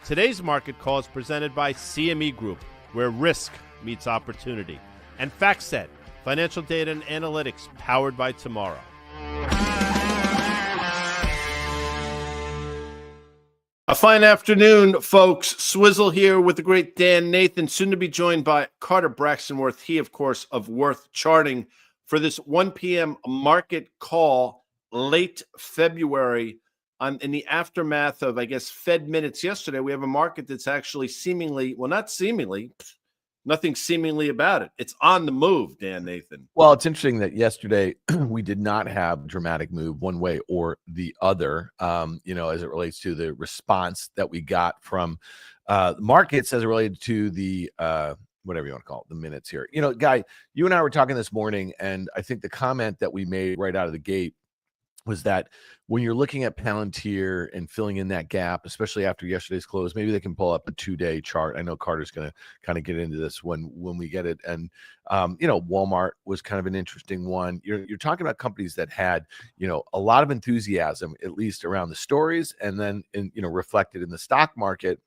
Today's market call is presented by CME Group, where risk meets opportunity, and FactSet, financial data and analytics powered by tomorrow. A fine afternoon, folks. Swizzle here with the great Dan Nathan, soon to be joined by Carter Worth. He, of course, of Worth Charting for this 1 p.m. market call late February. In the aftermath of, I guess, Fed minutes yesterday, we have a market that's actually seemingly, well, not seemingly, nothing seemingly about it. It's on the move, Dan Nathan. Well, it's interesting that yesterday we did not have a dramatic move one way or the other, as it relates to the response that we got from markets as it related to the whatever you want to call it, the minutes here. Guy, you and I were talking this morning, and I think the comment that we made right out of the gate was that when you're looking at Palantir and filling in that gap, especially after yesterday's close, maybe they can pull up a 2-day chart. I know Carter's going to kind of get into this when we get it. And, Walmart was kind of an interesting one. You're talking about companies that had, a lot of enthusiasm, at least around the stories, and then, reflected in the stock market.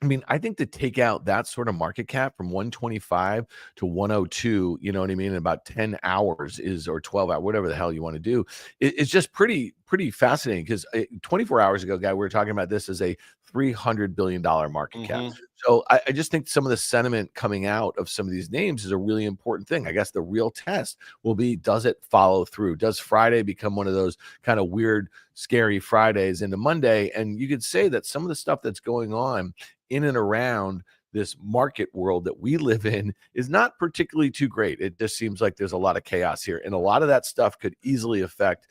I mean, I think to take out that sort of market cap from 125 to 102, you know what I mean, in about 10 hours or 12 hours, whatever the hell you want to do, it's just pretty fascinating, because 24 hours ago, Guy, we were talking about this as a $300 billion market cap. So I just think some of the sentiment coming out of some of these names is a really important thing. I guess the real test will be, does it follow through? Does Friday become one of those kind of weird, scary Fridays into Monday? And you could say that some of the stuff that's going on in and around this market world that we live in is not particularly too great. It just seems like there's a lot of chaos here, and a lot of that stuff could easily affect,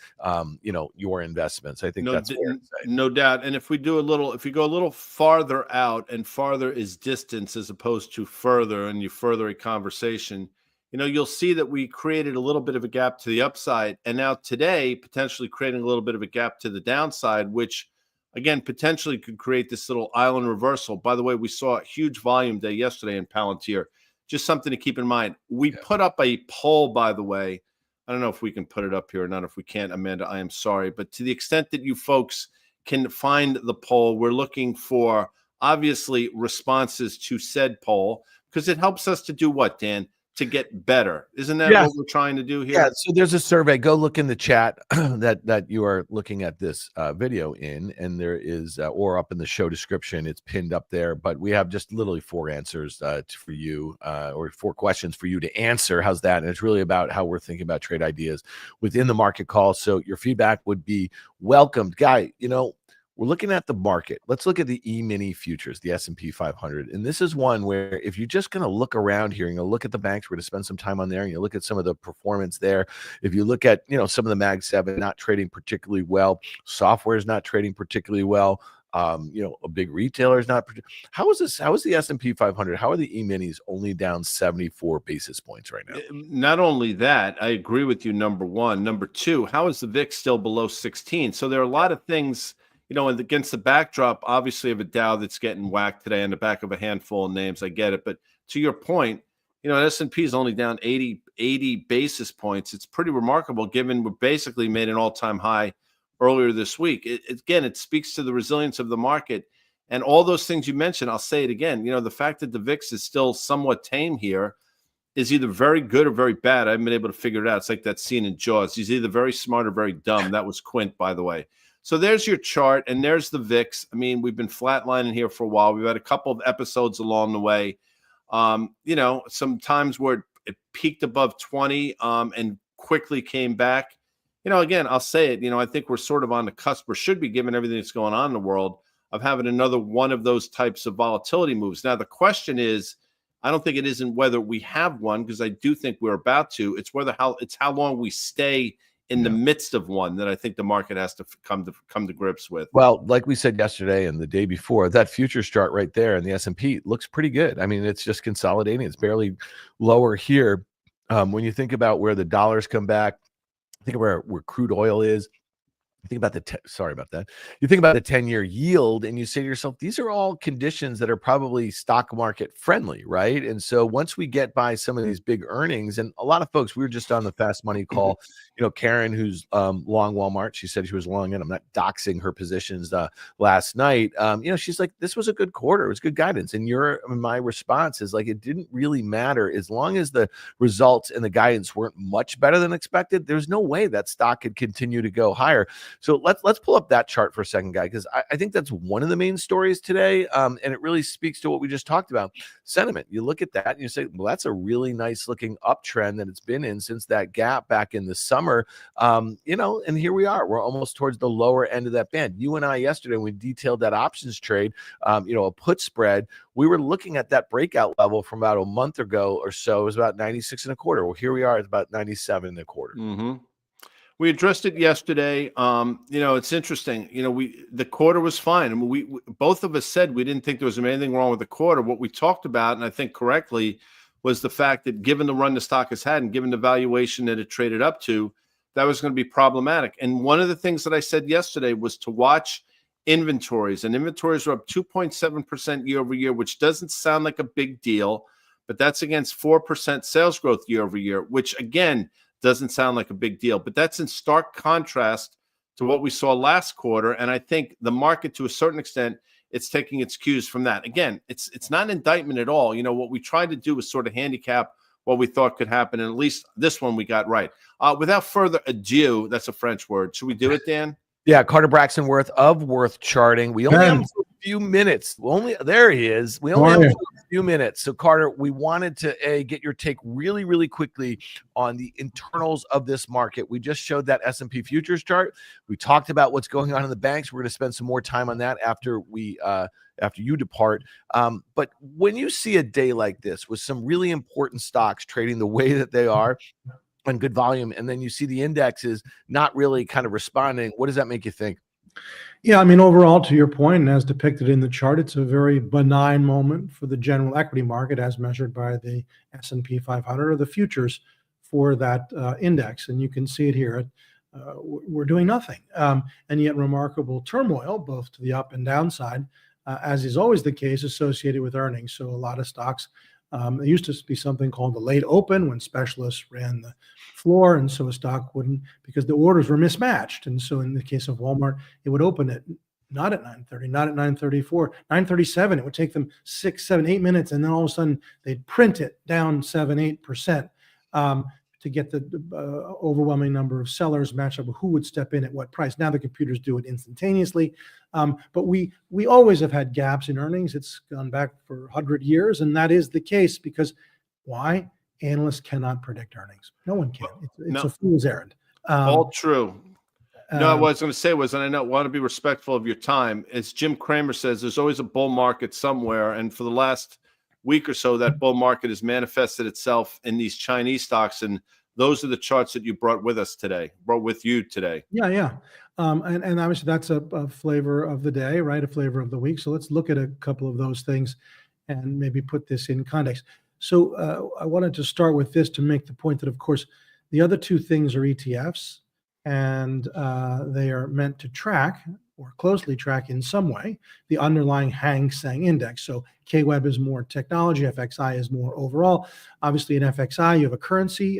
your investments. I think that's fair to say. No doubt. And if we go a little farther out, and farther is distance as opposed to further, and you further a conversation, you'll see that we created a little bit of a gap to the upside, and now today potentially creating a little bit of a gap to the downside, which again, potentially could create this little island reversal. By the way, we saw a huge volume day yesterday in Palantir. Just something to keep in mind. We put up a poll, by the way. I don't know if we can put it up here or not. If we can't, Amanda, I am sorry. But to the extent that you folks can find the poll, we're looking for, obviously, responses to said poll, because it helps us to do what, Dan? To get better. Isn't that what we're trying to do here? Yeah, so there's a survey. Go look in the chat that you are looking at this video in, and there is, or up in the show description, it's pinned up there. But we have just literally 4 answers for you, or 4 questions for you to answer. How's that? And it's really about how we're thinking about trade ideas within the market call. So your feedback would be welcomed. Guy, we're looking at the market. Let's look at the E-mini futures, the S&P 500. And this is one where, if you're just going to look around here and you look at the banks, we're going to spend some time on there, and you look at some of the performance there. If you look at, some of the Mag 7 not trading particularly well, software is not trading particularly well. A big retailer is not. How is this? How is the S&P 500? How are the E-minis only down 74 basis points right now? Not only that, I agree with you, number one. Number two, how is the VIX still below 16? So there are a lot of things, and against the backdrop, obviously, of a Dow that's getting whacked today on the back of a handful of names. I get it. But to your point, S&P is only down 80 basis points. It's pretty remarkable, given we basically made an all-time high earlier this week. It speaks to the resilience of the market. And all those things you mentioned, I'll say it again, the fact that the VIX is still somewhat tame here is either very good or very bad. I haven't been able to figure it out. It's like that scene in Jaws. He's either very smart or very dumb. That was Quint, by the way. So there's your chart, and there's the VIX. I mean, we've been flatlining here for a while. We've had a couple of episodes along the way. Some times where it peaked above 20 and quickly came back. Again, I'll say it, I think we're sort of on the cusp, or should be, given everything that's going on in the world, of having another one of those types of volatility moves. Now, the question is, I don't think it isn't whether we have one, because I do think we're about to. It's how long we stay in the midst of one that I think the market has to come to grips with. Well, like we said yesterday and the day before, that futures chart right there in the S&P looks pretty good. I mean, it's just consolidating. It's barely lower here. When you think about where the dollars come back, think of where crude oil is. think about sorry about that. You think about the 10-year yield and you say to yourself, these are all conditions that are probably stock market friendly, right? And so once we get by some of these big earnings, and a lot of folks, we were just on the Fast Money call, Karen, who's long Walmart, she said she was long, and I'm not doxing her positions last night. She's like, this was a good quarter. It was good guidance. And my response is like, it didn't really matter as long as the results and the guidance weren't much better than expected. There's no way that stock could continue to go higher. So let's pull up that chart for a second, guy, because I think that's one of the main stories today. And it really speaks to what we just talked about. Sentiment. You look at that and you say, well, that's a really nice looking uptrend that it's been in since that gap back in the summer. And here we are. We're almost towards the lower end of that band. You and I yesterday, when we detailed that options trade, a put spread, we were looking at that breakout level from about a month ago or so. It was about 96 and a quarter. Well, here we are. It's about 97 and a quarter. Mm-hmm. We addressed it yesterday. It's interesting. The quarter was fine. I mean, we both of us said we didn't think there was anything wrong with the quarter. What we talked about, and I think correctly, was the fact that given the run the stock has had and given the valuation that it traded up to, that was going to be problematic. And one of the things that I said yesterday was to watch inventories, and inventories are up 2.7% year over year, which doesn't sound like a big deal, but that's against 4% sales growth year over year, which again doesn't sound like a big deal. But that's in stark contrast to what we saw last quarter. And I think the market, to a certain extent, it's taking its cues from that. Again, it's not an indictment at all. What we tried to do was sort of handicap what we thought could happen, and at least this one we got right. Without further ado, that's a French word. Should we do it, Dan? Yeah, Carter Braxton Worth of Worth Charting. We only have a few minutes. There he is. We only have a few minutes. So, Carter, we wanted to get your take really, really quickly on the internals of this market. We just showed that S&P futures chart. We talked about what's going on in the banks. We're going to spend some more time on that after you depart. But when you see a day like this with some really important stocks trading the way that they are, on good volume, and then you see the indexes not really kind of responding, what does that make you think? Yeah, I mean, overall, to your point, and as depicted in the chart, it's a very benign moment for the general equity market as measured by the S&P 500 or the futures for that index. And you can see it here. We're doing nothing. And yet remarkable turmoil, both to the up and downside, as is always the case associated with earnings. So a lot of stocks, there used to be something called the late open when specialists ran the floor, and so a stock wouldn't, because the orders were mismatched. And so in the case of Walmart, it would open it not at 9:30, not at 9:34, 9:37. It would take them 6, 7, 8 minutes, and then all of a sudden they'd print it down 7, 8%. To get the overwhelming number of sellers match up with who would step in at what price. Now the computers do it instantaneously. But we always have had gaps in earnings. It's gone back for 100 years, and that is the case because why? Analysts cannot predict earnings. No one can. It's a fool's errand. All true. What I was going to say was, and I want to be respectful of your time, as Jim Cramer says, there's always a bull market somewhere, and for the last week or so, that bull market has manifested itself in these Chinese stocks, and those are the charts that you brought with you today. Yeah. And obviously that's a flavor of the day, right? A flavor of the week. So let's look at a couple of those things and maybe put this in context. So I wanted to start with this to make the point that, of course, the other two things are ETFs, and they are meant to track or closely track in some way the underlying Hang Seng index. So KWEB is more technology, FXI is more overall. Obviously in FXI, you have a currency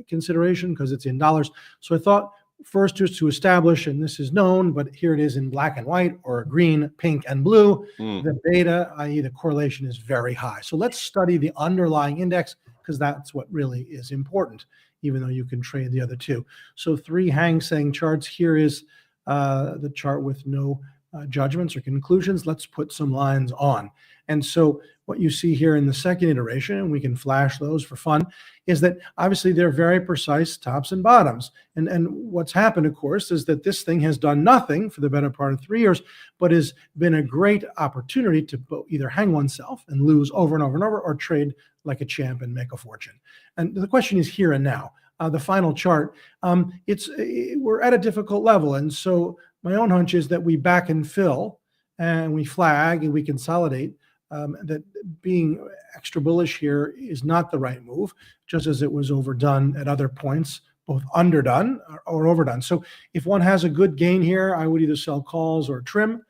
consideration because it's in dollars. So I thought first just to establish, and this is known, but here it is in black and white or green, pink, and blue, the beta, i.e. the correlation is very high. So let's study the underlying index because that's what really is important, even though you can trade the other two. So 3 Hang Seng charts. Here is the chart with no judgments or conclusions. Let's put some lines on. And so what you see here in the second iteration, and we can flash those for fun, is that obviously they're very precise tops and bottoms. And what's happened, of course, is that this thing has done nothing for the better part of 3 years, but has been a great opportunity to either hang oneself and lose over and over and over, or trade like a champ and make a fortune. And the question is here and now. The final chart, we're at a difficult level. And so my own hunch is that we back and fill and we flag and we consolidate, that being extra bullish here is not the right move, just as it was overdone at other points both underdone or overdone. So if one has a good gain here, I would either sell calls or trim.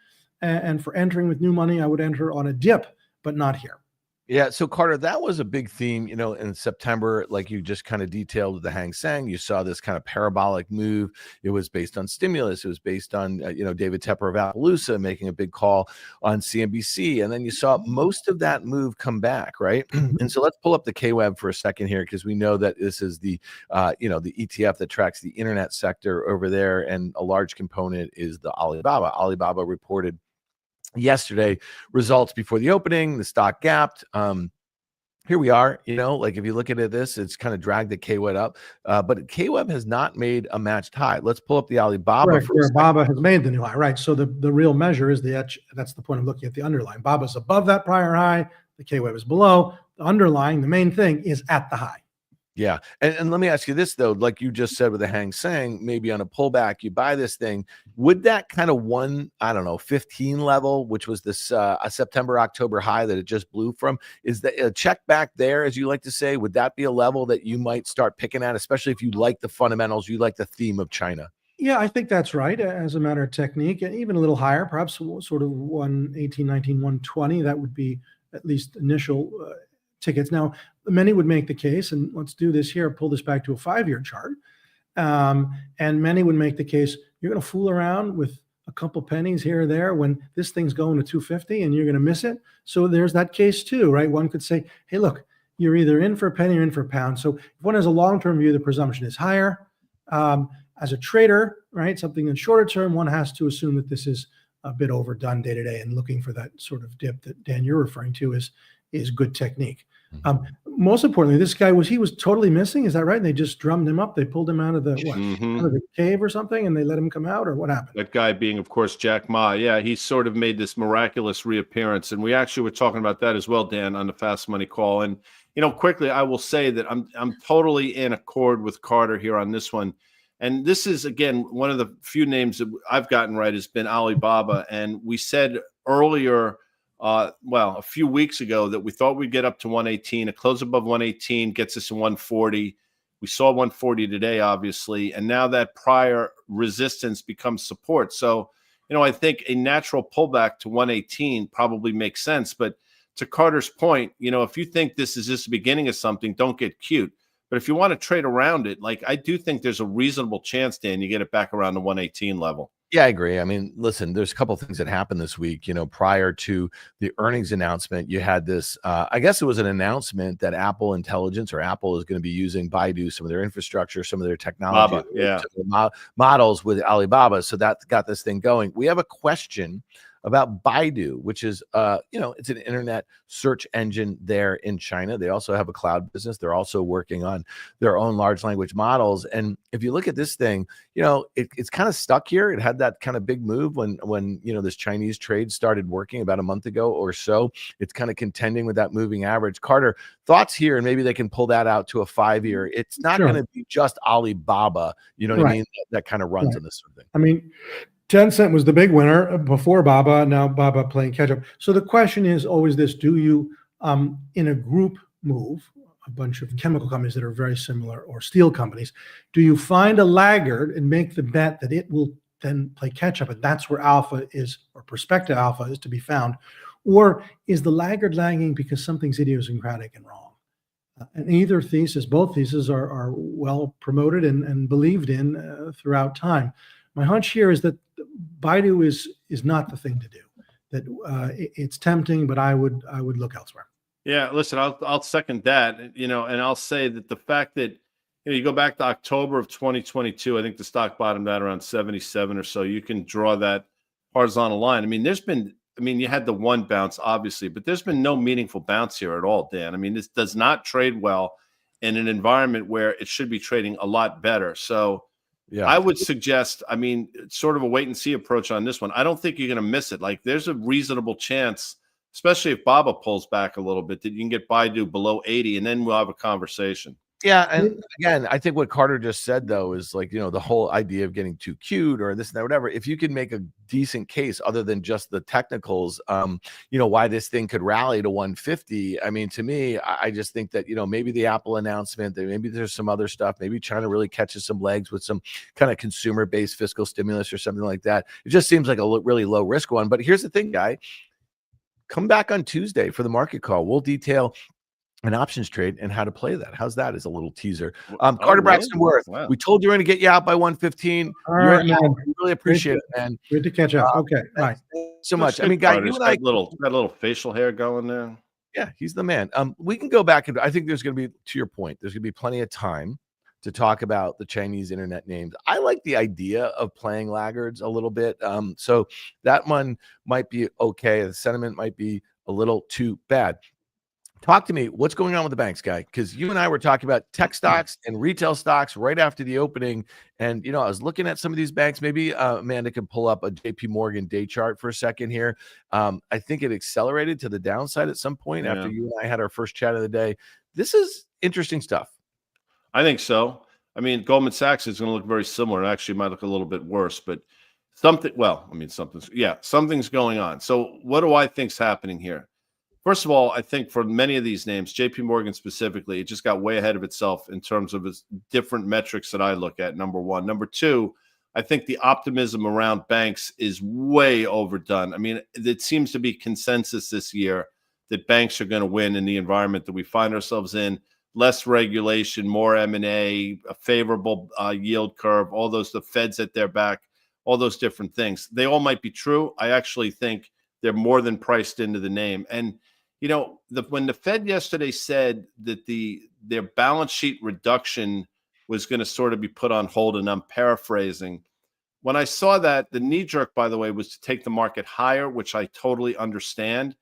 And for entering with new money, I would enter on a dip, but not here. Yeah. So Carter, that was a big theme, in September, like you just kind of detailed with the Hang Seng. You saw this kind of parabolic move. It was based on stimulus. It was based on, David Tepper of Appaloosa making a big call on CNBC. And then you saw most of that move come back, right? And so let's pull up the KWEB for a second here, because we know that this is the ETF that tracks the internet sector over there. And a large component is the Alibaba. Alibaba reported yesterday results before the opening. The stock gapped. Here we are, like if you look at this, it's kind of dragged the KWEB up, but KWEB has not made a matched high. Let's pull up the Alibaba. Right, where Baba has made the new high, right? So the real measure is that's the point of looking at the underlying. Baba's above that prior high. The KWEB is below. The underlying, the main thing, is at the high. Yeah. And let me ask you this, though, like you just said with the Hang Seng, maybe on a pullback, you buy this thing. Would that kind of 15 level, which was this a September, October high that it just blew from, is that a check back there, as you like to say, would that be a level that you might start picking at, especially if you like the fundamentals, you like the theme of China? Yeah, I think that's right. As a matter of technique, and even a little higher, perhaps sort of 118, 19, 120, that would be at least initial tickets. Now, many would make the case, and let's do this here, pull this back to a 5-year chart. And many would make the case, you're going to fool around with a couple pennies here or there when this thing's going to 250 and you're going to miss it. So there's that case too, right? One could say, hey, look, you're either in for a penny or in for a pound. So if one has a long-term view, the presumption is higher. As a trader, right, something in shorter term, one has to assume that this is a bit overdone day to day, and looking for that sort of dip that Dan, you're referring to is good technique. Most importantly, this guy was totally missing. Is that right? And they just drummed him up. They pulled him out of the out of the cave or something, and they let him come out, or what happened? That guy being, of course, Jack Ma. Yeah, he sort of made this miraculous reappearance, and we actually were talking about that as well, Dan, on the Fast Money Call. And quickly, I will say that I'm totally in accord with Carter here on this one. And this is, again, one of the few names that I've gotten right has been Alibaba. And we said earlier, a few weeks ago, that we thought we'd get up to 118. A close above 118 gets us to 140. We saw 140 today, obviously, and now that prior resistance becomes support. So, I think a natural pullback to 118 probably makes sense. But to Carter's point, if you think this is just the beginning of something, don't get cute. But if you want to trade around it, like I do think there's a reasonable chance, Dan, you get it back around the 118 level. Yeah, I agree. I mean, listen, there's a couple of things that happened this week. Prior to the earnings announcement, you had this, I guess it was an announcement that Apple is going to be using Baidu, some of their infrastructure, some of their technology, models with Alibaba. So that got this thing going. We have a question about Baidu, which is, it's an internet search engine there in China. They also have a cloud business. They're also working on their own large language models. And if you look at this thing, it's kind of stuck here. It had that kind of big move when this Chinese trade started working about a month ago or so. It's kind of contending with that moving average. Carter, thoughts here, and maybe they can pull that out to a 5-year. It's not going to be just Alibaba, what I mean, that kind of runs on this sort of thing. I mean, Tencent was the big winner before Baba. Now Baba playing catch up. So the question is always this: do you, in a group move, a bunch of chemical companies that are very similar, or steel companies, do you find a laggard and make the bet that it will then play catch up, and that's where alpha is, or prospective alpha is to be found? Or is the laggard lagging because something's idiosyncratic and wrong? And either thesis, both theses are well promoted and believed in throughout time. My hunch here is that Baidu is not the thing to do. That it's tempting, but I would look elsewhere. Yeah, listen, I'll second that. And I'll say that the fact that you go back to October of 2022, I think the stock bottomed out around 77 or so. You can draw that horizontal line. I mean, you had the one bounce, obviously, but there's been no meaningful bounce here at all, Dan. I mean, this does not trade well in an environment where it should be trading a lot better. So yeah, I would suggest, sort of a wait and see approach on this one. I don't think you're going to miss it. Like, there's a reasonable chance, especially if Baba pulls back a little bit, that you can get Baidu below 80, and then we'll have a conversation. Yeah, and again, I think what Carter just said though is like, the whole idea of getting too cute or this and that, whatever. If you can make a decent case other than just the technicals, why this thing could rally to 150. I mean, to me, I just think that, maybe the Apple announcement, that maybe there's some other stuff, maybe China really catches some legs with some kind of consumer-based fiscal stimulus or something like that. It just seems like a really low risk one. But here's the thing, guy. Come back on Tuesday for the market call. We'll detail an options trade and how to play that. How's that as a little teaser? Carter Braxton Worth, Wow. we told you we're going to get you out by 115. All right, man. We really appreciate it, man. Good to catch up. Okay, right. So much. I mean, guy, Carter's you and I, got little facial hair going there. yeah, he's the man. We can go back and I think there's going to be, to your point, there's going to be plenty of time to talk about the Chinese internet names. I like the idea of playing laggards a little bit. So that one might be okay. The sentiment might be a little too bad. Talk to me. What's going on with the banks, guy? Because you and I were talking about tech stocks and retail stocks right after the opening. And, I was looking at some of these banks. Maybe Amanda can pull up a JP Morgan day chart for a second here. I think it accelerated to the downside at some point after you and I had our first chat of the day. This is interesting stuff. I think so. I mean, Goldman Sachs is going to look very similar. It actually might look a little bit worse, but something's going on. So what do I think's happening here? First of all, I think for many of these names, JP Morgan specifically, it just got way ahead of itself in terms of its different metrics that I look at, number one. Number two, I think the optimism around banks is way overdone. I mean, it seems to be consensus this year that banks are going to win in the environment that we find ourselves in. Less regulation, more M&A, a favorable yield curve, all those, the Fed's at their back, all those different things. They all might be true. I actually think they're more than priced into the name. And when the Fed yesterday said that their balance sheet reduction was going to sort of be put on hold, and I'm paraphrasing, when I saw that, the knee jerk, by the way, was to take the market higher, which I totally understand.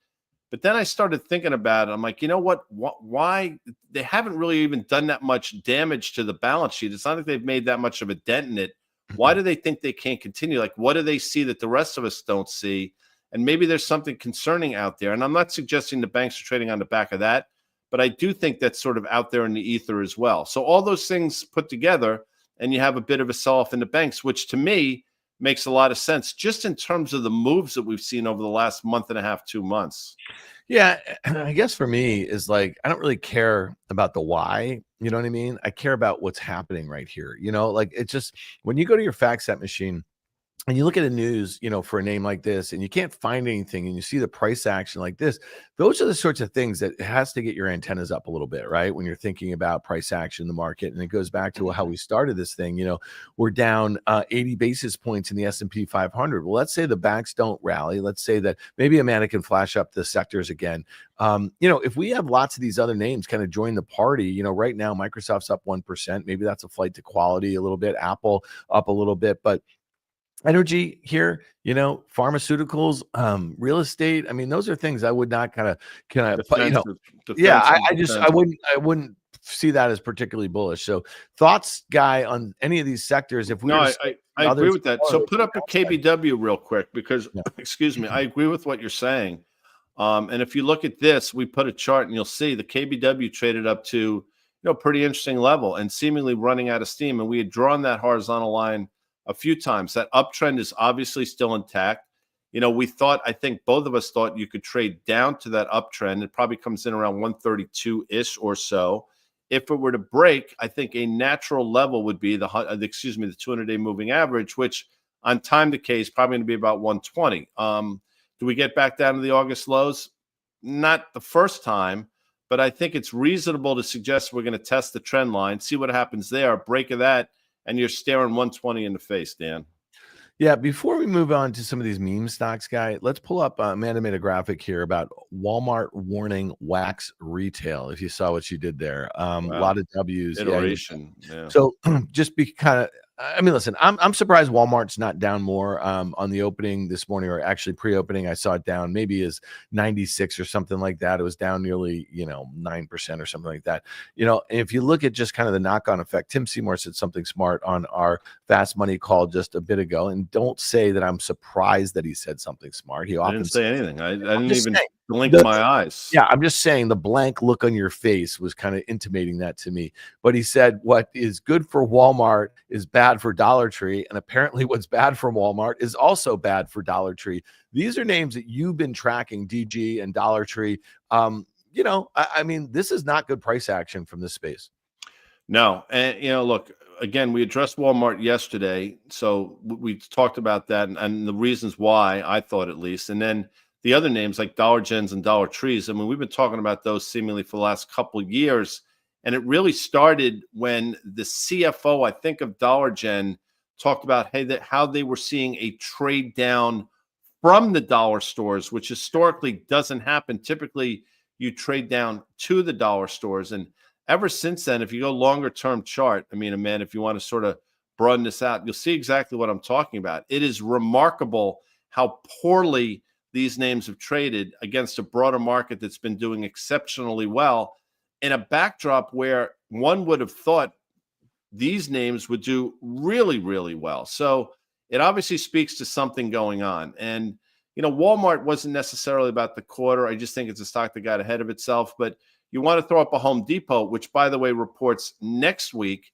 But then I started thinking about it. I'm like, you know what? Why? They haven't really even done that much damage to the balance sheet. It's not like they've made that much of a dent in it. Why do they think they can't continue? Like, what do they see that the rest of us don't see? And maybe there's something concerning out there. And I'm not suggesting the banks are trading on the back of that, but I do think that's sort of out there in the ether as well. So all those things put together, and you have a bit of a sell-off in the banks, which to me makes a lot of sense just in terms of the moves that we've seen over the last month and a half, 2 months. Yeah, I guess for me is like, I don't really care about the why, you know what I mean? I care about what's happening right here. Like it's just, when you go to your FactSet machine and you look at the news, for a name like this, and you can't find anything, and you see the price action like this, those are the sorts of things that has to get your antennas up a little bit, right? When you're thinking about price action in the market. And it goes back to how we started this thing. We're down 80 basis points in the S&P 500. Well, let's say the banks don't rally. Let's say that maybe Amanda can flash up the sectors again. If we have lots of these other names kind of join the party, right now Microsoft's up 1%. Maybe that's a flight to quality a little bit. Apple up a little bit, but energy here, pharmaceuticals, real estate. I mean, those are things I would not I wouldn't see that as particularly bullish. So thoughts, guy, on any of these sectors? If we I agree with that. So put up a KBW real quick, because excuse me, I agree with what you're saying. And if you look at this, we put a chart and you'll see the KBW traded up to, pretty interesting level and seemingly running out of steam. And we had drawn that horizontal line a few times. That uptrend is obviously still intact. I think both of us thought you could trade down to that uptrend. It probably comes in around 132-ish or so. If it were to break, I think a natural level would be the 200-day moving average, which on time decay is probably going to be about 120. Do we get back down to the August lows? Not the first time, but I think it's reasonable to suggest we're going to test the trend line, see what happens there, a break of that, and you're staring 120 in the face, Dan. Yeah, before we move on to some of these meme stocks, guy, let's pull up, Amanda made a graphic here about Walmart warning wax retail. If you saw what she did there, a lot of W's. Iteration. Yeah. So just be kind of, I mean, listen, I'm surprised Walmart's not down more on the opening this morning, or actually pre-opening. I saw it down maybe as 96 or something like that. It was down nearly, 9% or something like that. If you look at just kind of the knock-on effect, Tim Seymour said something smart on our Fast Money call just a bit ago. And don't say that I'm surprised that he said something smart. He often I didn't say anything. I didn't even. blinked my eyes. Yeah, I'm just saying the blank look on your face was kind of intimating that to me. But he said what is good for Walmart is bad for Dollar Tree, and apparently what's bad for Walmart is also bad for Dollar Tree. These are names that you've been tracking, DG and Dollar Tree. I mean, this is not good price action from this space. No, and look, again, we addressed Walmart yesterday, so we talked about that and the reasons why, I thought at least, and then the other names like Dollar Gens and Dollar Trees. I mean, we've been talking about those seemingly for the last couple of years, and it really started when the CFO, I think, of Dollar Gen talked about how they were seeing a trade down from the dollar stores, which historically doesn't happen. Typically, you trade down to the dollar stores, and ever since then, if you go longer term chart, I mean, Amanda, if you want to sort of broaden this out, you'll see exactly what I'm talking about. It is remarkable how poorly these names have traded against a broader market that's been doing exceptionally well in a backdrop where one would have thought these names would do really, really well. So it obviously speaks to something going on. And, Walmart wasn't necessarily about the quarter. I just think it's a stock that got ahead of itself. But you want to throw up a Home Depot, which, by the way, reports next week.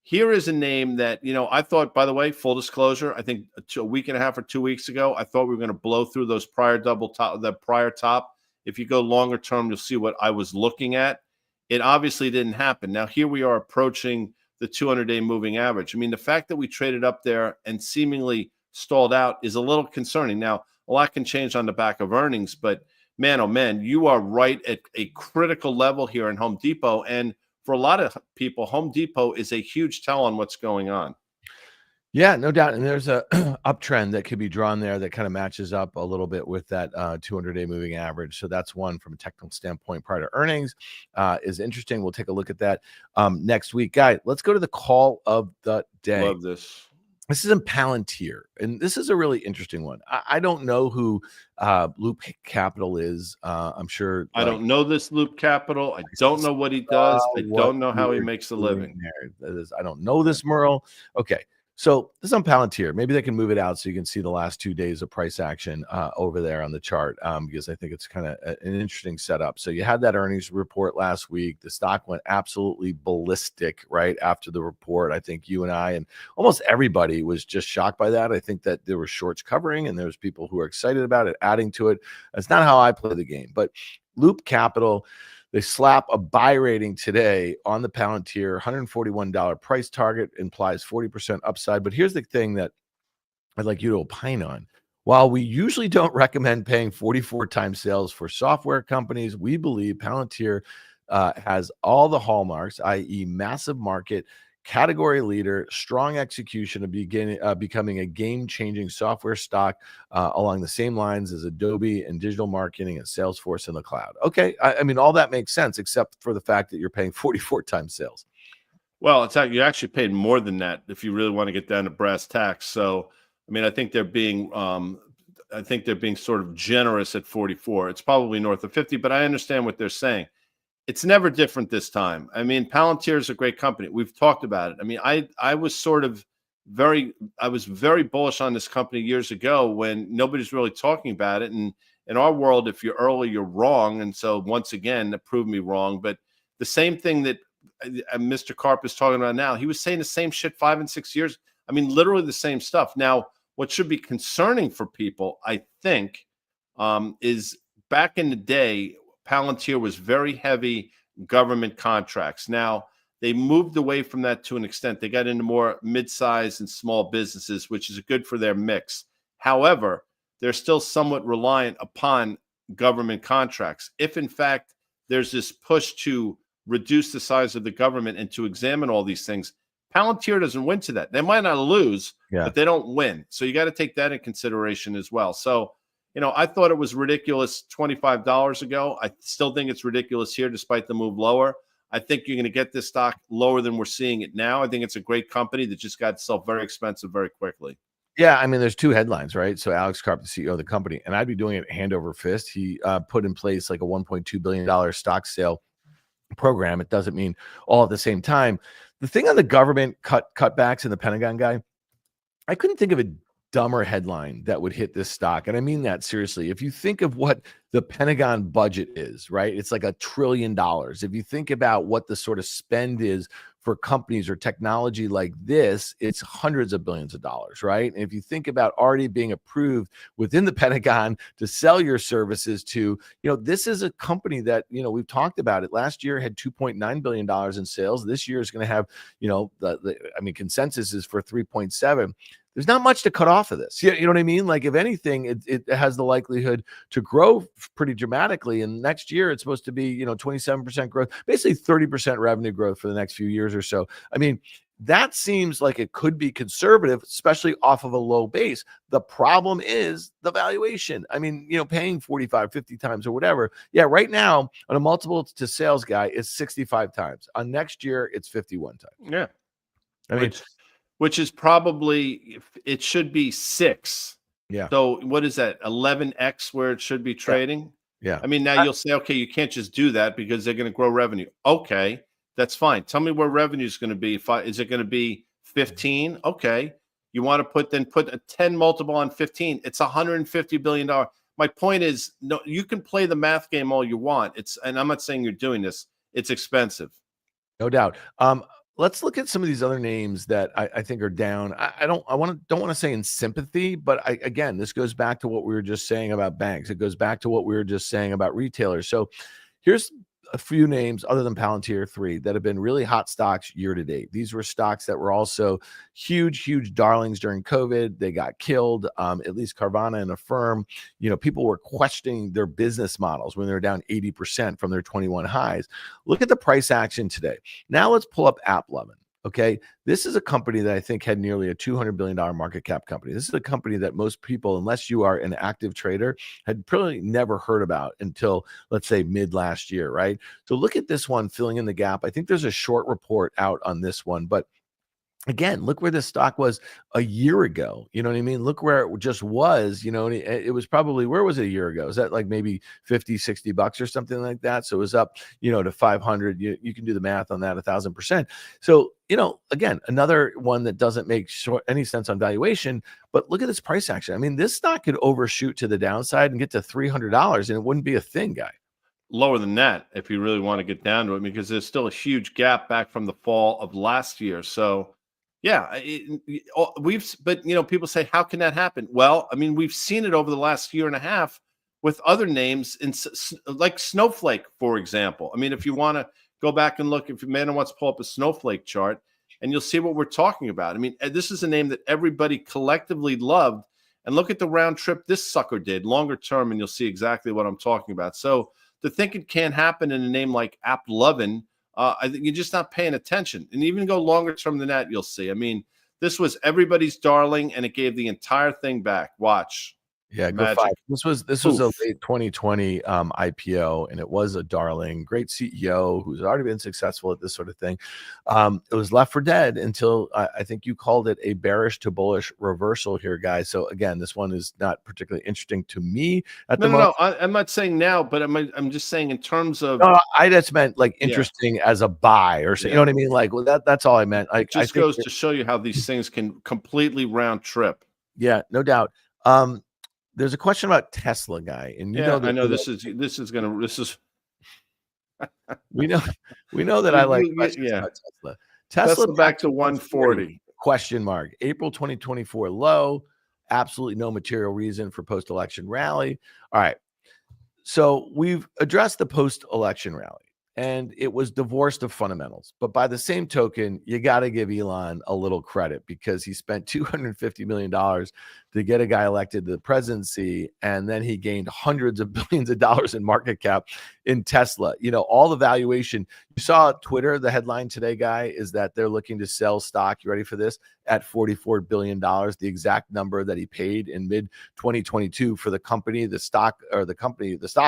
Here is a name that, I thought, by the way, full disclosure, I think a week and a half or 2 weeks ago, I thought we were going to blow through those prior top. If you go longer term, you'll see what I was looking at. It obviously didn't happen. Now, here we are approaching the 200-day moving average. I mean, the fact that we traded up there and seemingly stalled out is a little concerning. Now, a lot can change on the back of earnings, but man, oh man, you are right at a critical level here in Home Depot. And for a lot of people, Home Depot is a huge tell on what's going on. Yeah, no doubt. And there's a uptrend that could be drawn there that kind of matches up a little bit with that 200-day moving average. So that's one from a technical standpoint prior to earnings is interesting. We'll take a look at that next week. Guy, let's go to the call of the day. Love this. This is in Palantir, and this is a really interesting one. I don't know who Loop Capital is. I'm sure. I don't know this Loop Capital. I don't know what he does. I don't know how he makes a living. I don't know this Merle. Okay. So this is on Palantir. Maybe they can move it out so you can see the last 2 days of price action over there on the chart because I think it's kind of an interesting setup. So you had that earnings report last week. The stock went absolutely ballistic right after the report. I think you and I and almost everybody was just shocked by that. I think that there were shorts covering and there was people who are excited about it, adding to it. That's not how I play the game. But Loop Capital, they slap a buy rating today on the Palantir, $141 price target, implies 40% upside. But here's the thing that I'd like you to opine on. While we usually don't recommend paying 44 times sales for software companies, we believe Palantir has all the hallmarks, i.e. massive market, category leader, strong execution of becoming a game-changing software stock along the same lines as Adobe and digital marketing and Salesforce in the cloud. Okay, I mean, all that makes sense except for the fact that you're paying 44 times sales. Well, you actually paid more than that if you really want to get down to brass tacks. So, I mean, I think they're being sort of generous at 44. It's probably north of 50, but I understand what they're saying. It's never different this time. I mean, Palantir is a great company. We've talked about it. I mean, I was very bullish on this company years ago when nobody's really talking about it. And in our world, if you're early, you're wrong. And so once again, that proved me wrong. But the same thing that Mr. Karp is talking about now, he was saying the same shit 5 and 6 years. I mean, literally the same stuff. Now, what should be concerning for people, I think, is back in the day, Palantir was very heavy government contracts. Now, they moved away from that to an extent. They got into more mid-sized and small businesses, which is good for their mix. However, they're still somewhat reliant upon government contracts. If, in fact, there's this push to reduce the size of the government and to examine all these things, Palantir doesn't win to that. They might not lose, but they don't win. So you got to take that in consideration as well. So, I thought it was ridiculous $25 ago. I still think it's ridiculous here despite the move lower. I think you're going to get this stock lower than we're seeing it now. I think it's a great company that just got itself very expensive very quickly. Yeah, I mean, there's two headlines, right? So Alex Karp, the CEO of the company, and I'd be doing it hand over fist. He put in place like a $1.2 billion stock sale program. It doesn't mean all at the same time. The thing on the government cutbacks and the Pentagon guy, I couldn't think of a dumber headline that would hit this stock. And I mean that seriously. If you think of what the Pentagon budget is, right? It's like $1 trillion. If you think about what the sort of spend is for companies or technology like this, it's hundreds of billions of dollars, right? And if you think about already being approved within the Pentagon to sell your services to, this is a company that, we've talked about it. Last year had $2.9 billion in sales. This year is going to have, consensus is for 3.7. There's not much to cut off of this. You know what I mean? Like, if anything, it has the likelihood to grow pretty dramatically. And next year, it's supposed to be, 27% growth, basically 30% revenue growth for the next few years or so. I mean, that seems like it could be conservative, especially off of a low base. The problem is the valuation. I mean, paying 45, 50 times or whatever. Yeah, right now, on a multiple to sales guy, it's 65 times. On next year, it's 51 times. Yeah. I mean, which is probably, it should be 6. Yeah. So what is that? 11x where it should be trading? Yeah. I mean, now you'll say, okay, you can't just do that because they're going to grow revenue. Okay, that's fine. Tell me where revenue is going to be. Is it going to be 15? Okay. You want to put a 10 multiple on 15. It's $150 billion. My point is, no, you can play the math game all you want. And I'm not saying you're doing this. It's expensive. No doubt. Let's look at some of these other names that I think are down. I don't want to say in sympathy, but again, this goes back to what we were just saying about banks. It goes back to what we were just saying about retailers. So here's a few names other than Palantir 3 that have been really hot stocks year to date. These were stocks that were also huge darlings during COVID. They got killed. At least Carvana and Affirm, people were questioning their business models when they're down 80% from their 21 highs. Look at the price action today. Now let's pull up AppLovin. Okay, this is a company that I think had nearly a $200 billion market cap company. This is a company that most people, unless you are an active trader, had probably never heard about until, let's say, mid last year, right? So look at this one filling in the gap. I think there's a short report out on this one, but again, look where this stock was a year ago. You know what I mean? Look where it just was, and it was probably, where was it a year ago? Is that like maybe 50, 60 bucks or something like that? So it was up, to 500. You can do the math on that 1,000%. So, again, another one that doesn't make any sense on valuation, but look at this price action. I mean, this stock could overshoot to the downside and get to $300 and it wouldn't be a thing, guy. Lower than that, if you really want to get down to it, because there's still a huge gap back from the fall of last year. So, yeah, people say, how can that happen? Well, I mean, we've seen it over the last year and a half with other names, like Snowflake, for example. I mean, if you want to go back and look, if Amanda wants to pull up a Snowflake chart, and you'll see what we're talking about. I mean, this is a name that everybody collectively loved. And look at the round trip this sucker did longer term, and you'll see exactly what I'm talking about. So to think it can't happen in a name like AppLovin, I think you're just not paying attention. And even go longer term than that, you'll see. I mean, this was everybody's darling, and it gave the entire thing back. Watch. Yeah, go 5. This was a late 2020 IPO, and it was a darling. Great CEO who's already been successful at this sort of thing. It was left for dead until I think you called it a bearish to bullish reversal here, guys. So again, this one is not particularly interesting to me at the moment. No, I'm not saying now, but I'm just saying in terms of. No, I just meant like interesting as a buy or so. You know what I mean? Like, well, that's all I meant. Like, it just goes to show you how these things can completely round trip. Yeah, no doubt. There's a question about Tesla, guy, and I know this is we know that I like questions about Tesla. Tesla back to 140 question mark. April 2024 low. Absolutely no material reason for post-election rally. All right, so we've addressed the post-election rally, and it was divorced of fundamentals. But by the same token, you got to give Elon a little credit because he spent $250 million to get a guy elected to the presidency, and then he gained hundreds of billions of dollars in market cap in Tesla. All the valuation. You saw Twitter, the headline today, guy, is that they're looking to sell stock. You ready for this? At $44 billion, the exact number that he paid in mid-2022 for the company. The stock,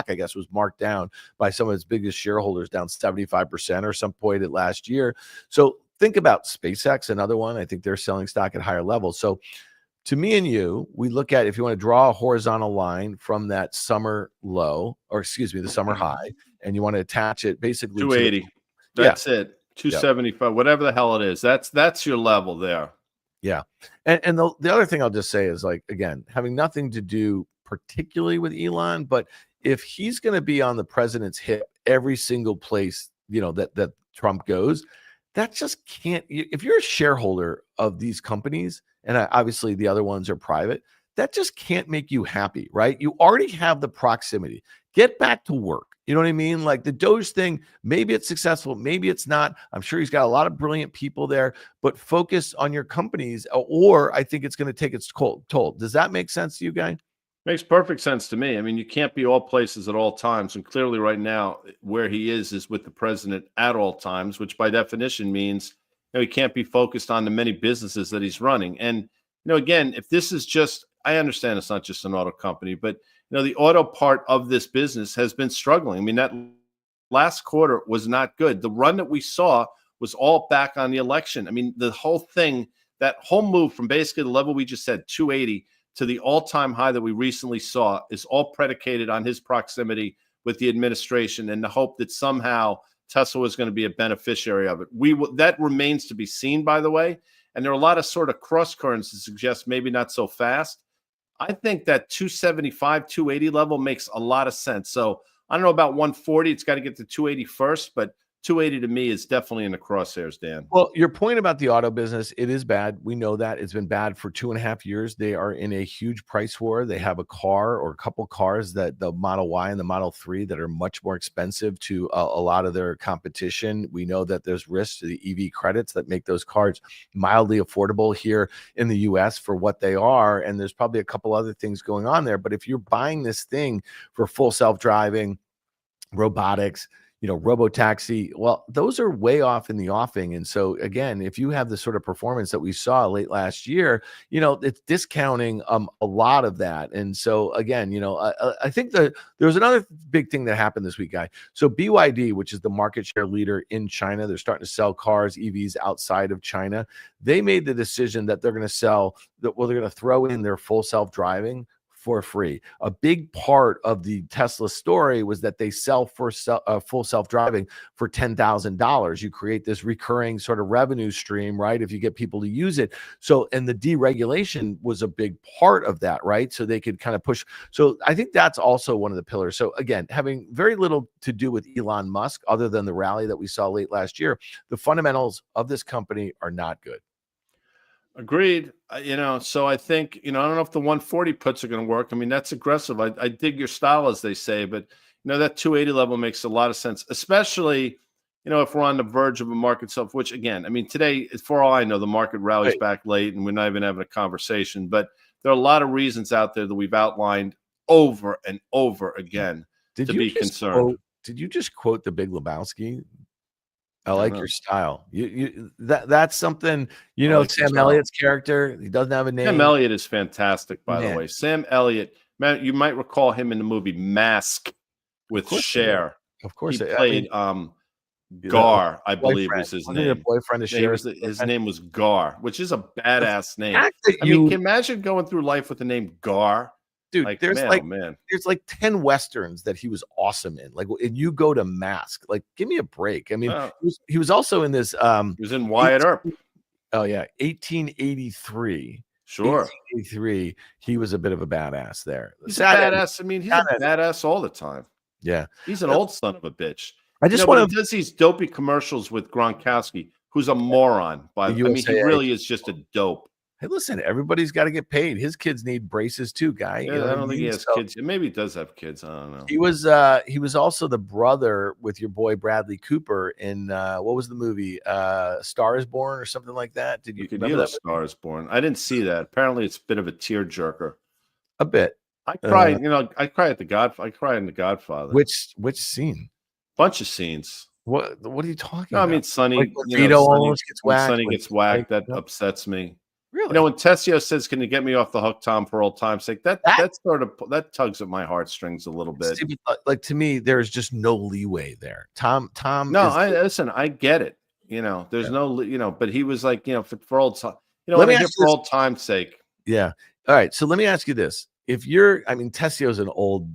I guess, was marked down by some of its biggest shareholders, down 75% or some point at last year. So think about SpaceX, another one. I think they're selling stock at higher levels. So to me and you, we look at, if you want to draw a horizontal line from that summer low, or excuse me, the summer high, and you want to attach it basically 280. That's it. 275, whatever the hell it is. That's your level there. Yeah. And the other thing I'll just say is, like, again, having nothing to do particularly with Elon, but if he's going to be on the president's hip every single place, that Trump goes, that just can't, if you're a shareholder of these companies, and obviously the other ones are private, that just can't make you happy, right? You already have the proximity. Get back to work. You know what I mean? Like the Doge thing, maybe it's successful, maybe it's not. I'm sure he's got a lot of brilliant people there, but focus on your companies, or I think it's going to take its toll. Does that make sense to you, guy? Makes perfect sense to me. I mean, you can't be all places at all times. And clearly right now, where he is with the president at all times, which by definition means, he can't be focused on the many businesses that he's running. And, again, if this is just, I understand it's not just an auto company, but, the auto part of this business has been struggling. I mean, that last quarter was not good. The run that we saw was all back on the election. I mean, the whole thing, that whole move from basically the level we just said, 280, to the all-time high that we recently saw is all predicated on his proximity with the administration and the hope that somehow Tesla was going to be a beneficiary of it. That remains to be seen, by the way. And there are a lot of sort of cross currents that suggest maybe not so fast. I think that 275, 280 level makes a lot of sense. So I don't know about 140. It's got to get to 280 first, but 280 to me is definitely in the crosshairs, Dan. Well, your point about the auto business, it is bad. We know that. It's been bad for 2.5 years. They are in a huge price war. They have a car or a couple cars, that the Model Y and the Model 3, that are much more expensive to a lot of their competition. We know that there's risks to the EV credits that make those cars mildly affordable here in the US for what they are. And there's probably a couple other things going on there. But if you're buying this thing for full self-driving, robotics, robotaxi, well, those are way off in the offing. And so again, if you have the sort of performance that we saw late last year, it's discounting a lot of that. And so again, I think that there was another big thing that happened this week, guy. So BYD, which is the market share leader in China, they're starting to sell cars, EVs outside of China. They made the decision that they're going to throw in their full self-driving for free. A big part of the Tesla story was that they sell for full self-driving for $10,000. You create this recurring sort of revenue stream, right? If you get people to use it. So, and the deregulation was a big part of that, right? So they could kind of push. So I think that's also one of the pillars. So again, having very little to do with Elon Musk, other than the rally that we saw late last year, the fundamentals of this company are not good. Agreed. So I think, I don't know if the 140 puts are going to work. I mean, that's aggressive. I dig your style, as they say, but, that 280 level makes a lot of sense, especially, if we're on the verge of a market self, which again, I mean, today, for all I know, the market rallies back late and we're not even having a conversation, but there are a lot of reasons out there that we've outlined over and over again to be concerned. Did you just quote the Big Lebowski? I like your style. That's something, Sam Elliott's character. He doesn't have a name. Sam Elliott is fantastic, by the way. Sam Elliott, man, you might recall him in the movie Mask with Cher. Of course, he played Gar, I believe was his name. Boyfriend of Cher. His name was Gar, which is a badass name. I mean, can you imagine going through life with the name Gar? Dude, there's like 10 Westerns that he was awesome in. Like, and you go to Mask, like, give me a break. I mean, he was also in this. He was in Wyatt Earp. Oh yeah, 1883. Sure. 1883. He was a bit of a badass there. He's a badass. I mean, he's a badass all the time. Yeah. He's an old son of a bitch. I just want to. He does these dopey commercials with Gronkowski, who's a moron. I mean, he really is just a dope. Hey, listen, everybody's got to get paid. His kids need braces too, guy. Yeah, I don't think he has kids. Maybe he does have kids. I don't know. He was also the brother with your boy Bradley Cooper in what was the movie? Star is Born or something like that. Did you remember that? Star is Born. I didn't see that. Apparently, it's a bit of a tearjerker. A bit. I cry. I cry at I cry in The Godfather. Which scene? Bunch of scenes. What are you talking about? I mean, Sonny. Like Vito almost gets whacked. Sonny gets whacked. That upsets me. Really? When Tessio says, "Can you get me off the hook, Tom, for old time's sake?" That tugs at my heartstrings a little bit. Like, to me, there's just no leeway there. Tom. No, listen. I get it. There's no. But he was like, for old time. For old time's sake. Yeah. All right. So let me ask you this: if you're, Tessio's an old,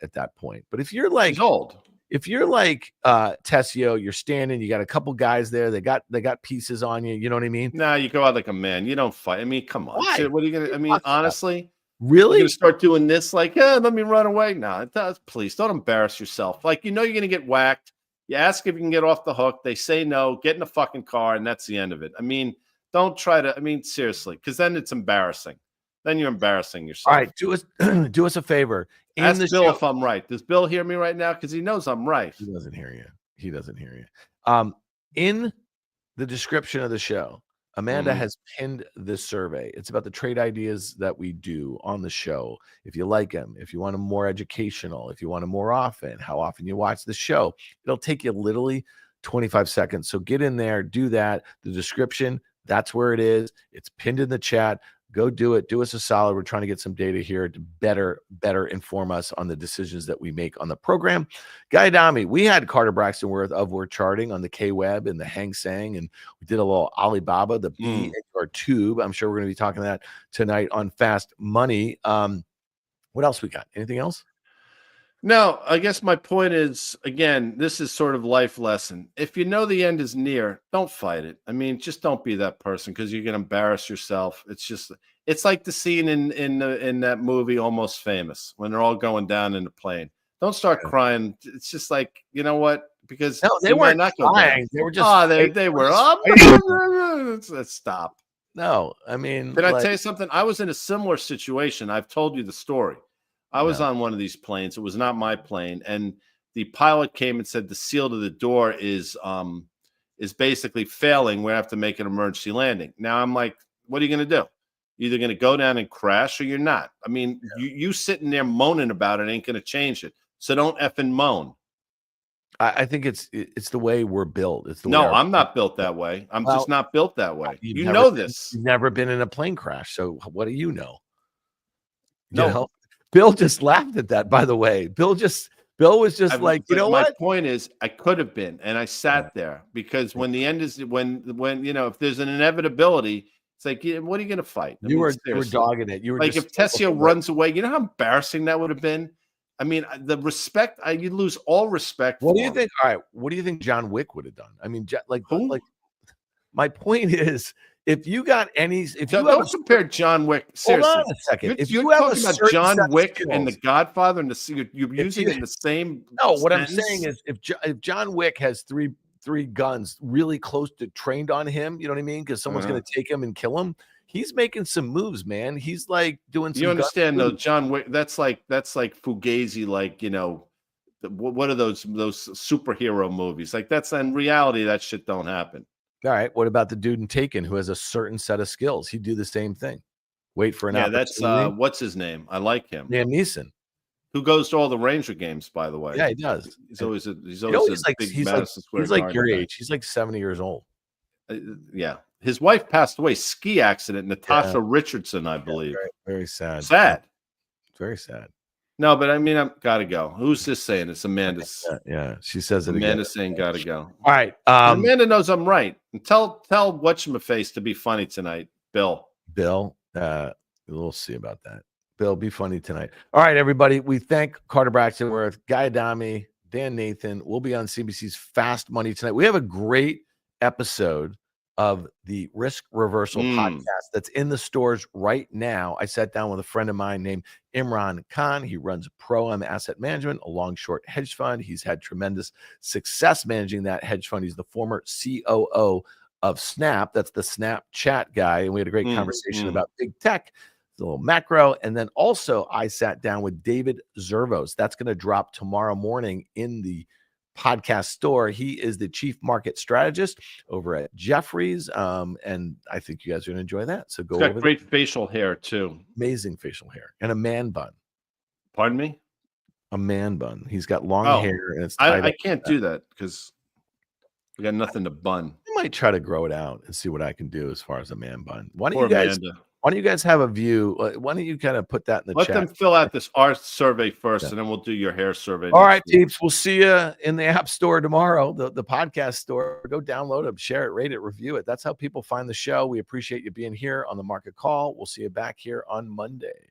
at that point. But if you're like, he's old. if you're like Tessio, you're standing, you got a couple guys there, they got pieces on you, you know what I mean? Nah, you go out like a man. You don't fight. I mean, come on. Why? Shit, what are you gonna? I mean, honestly, you're Really? gonna start doing this? Like, yeah, let me run away. No, it does. Please don't embarrass yourself. Like, you're gonna get whacked. You ask if you can get off the hook. They say no. Get in the fucking car, and that's the end of it. I mean, don't try to. I mean, seriously, because then it's embarrassing. Then you're embarrassing yourself. All right, do us a favor. Ask Bill if I'm right. Does Bill hear me right now? Because he knows I'm right. He doesn't hear you. He doesn't hear you. In the description of the show, Amanda has pinned this survey. It's about the trade ideas that we do on the show. If you like them, if you want them more educational, if you want them more often, how often you watch the show, it'll take you literally 25 seconds. So get in there, do that. The description, that's where it is. It's pinned in the chat. Go do it. Do us a solid. We're trying to get some data here to better inform us on the decisions that we make on the program. Guy Adami, we had Carter Braxton Worth of We're Charting on the K-Web and the Hang Seng, and we did a little Alibaba, the BHR Tube. I'm sure we're going to be talking that tonight on Fast Money. What else we got? Anything else? No, I guess my point is, again, this is sort of life lesson. If you know the end is near, don't fight it. I mean, just don't be that person because you're going to embarrass yourself. It's like the scene in that movie Almost Famous when they're all going down in the plane. Don't start crying. It's just like, you know what? Because no, they weren't not crying. They were just they were. Let's stop. No, I mean, can I tell you something? I was in a similar situation. I've told you the story. I was on one of these planes. It was not my plane, and the pilot came and said the seal to the door is basically failing. We have to make an emergency landing. Now I'm like, what are you going to do? You're either going to go down and crash or you're not. I mean, you sitting there moaning about it ain't going to change it. So don't effing moan. I think it's the way we're built. It's the no, way I'm not built that way. I'm just not built that way. You know this. You've never been in a plane crash, so what do you know? No. You know? Bill just laughed at that, by the way. Bill was just like, you know what? My point is, I could have been, and I sat there because when the end is when if there's an inevitability, it's like, what are you going to fight? You were dogging it. You were like, if Tessio runs away, you know how embarrassing that would have been. I mean, the respect, you lose all respect. What do you think? All right, what do you think John Wick would have done? I mean, like my point is, if you got any, don't compare John Wick. Seriously. Hold on a second. If you're talking about John Wick and The Godfather, and you're using it in the same. No, what I'm saying is, if John Wick has three guns really close to trained on him, you know what I mean? Because someone's going to take him and kill him. He's making some moves, man. He's like doing some. You understand though, John Wick? That's like Fugazi, like, what are those superhero movies? Like, that's in reality, that shit don't happen. All right. What about the dude in Taken who has a certain set of skills? He'd do the same thing. Wait for an opportunity. That's what's his name? I like him. Liam Neeson, who goes to all the Ranger games, by the way. Yeah, he does. He's always a he's like your age. He's like 70 years old. Yeah. His wife passed away, ski accident, Natasha Richardson, I believe. Very, very sad. Sad. Very sad. No, but I mean, I've got to go. Who's this saying? It's Amanda's. Yeah, she says it. Amanda's saying got to go. All right. Amanda knows I'm right. And tell whatchamaface to be funny tonight, Bill. Bill, we'll see about that. Bill, be funny tonight. All right, everybody. We thank Carter Braxton Worth, Guy Adami, Dan Nathan. We'll be on CNBC's Fast Money tonight. We have a great episode of the Risk Reversal podcast that's in the stores right now. I sat down with a friend of mine named Imran Khan. He runs Pro-M Asset Management, a long-short hedge fund. He's had tremendous success managing that hedge fund. He's the former COO of Snap. That's the Snapchat guy. And we had a great conversation about big tech, a little macro. And then also I sat down with David Zervos. That's going to drop tomorrow morning in the podcast store. He is the chief market strategist over at Jefferies. And I think you guys are going to enjoy that. So go over. Great facial hair too. Amazing facial hair and a man bun. Pardon me? A man bun. He's got long hair and it's I can't do that because we got nothing to bun. I might try to grow it out and see what I can do as far as a man bun. Why don't you guys have a view? Why don't you kind of put that in the chat? Let them fill out our survey first, and then we'll do your hair survey. All right, peeps. We'll see you in the app store tomorrow, the podcast store. Go download it, share it, rate it, review it. That's how people find the show. We appreciate you being here on the Market Call. We'll see you back here on Monday.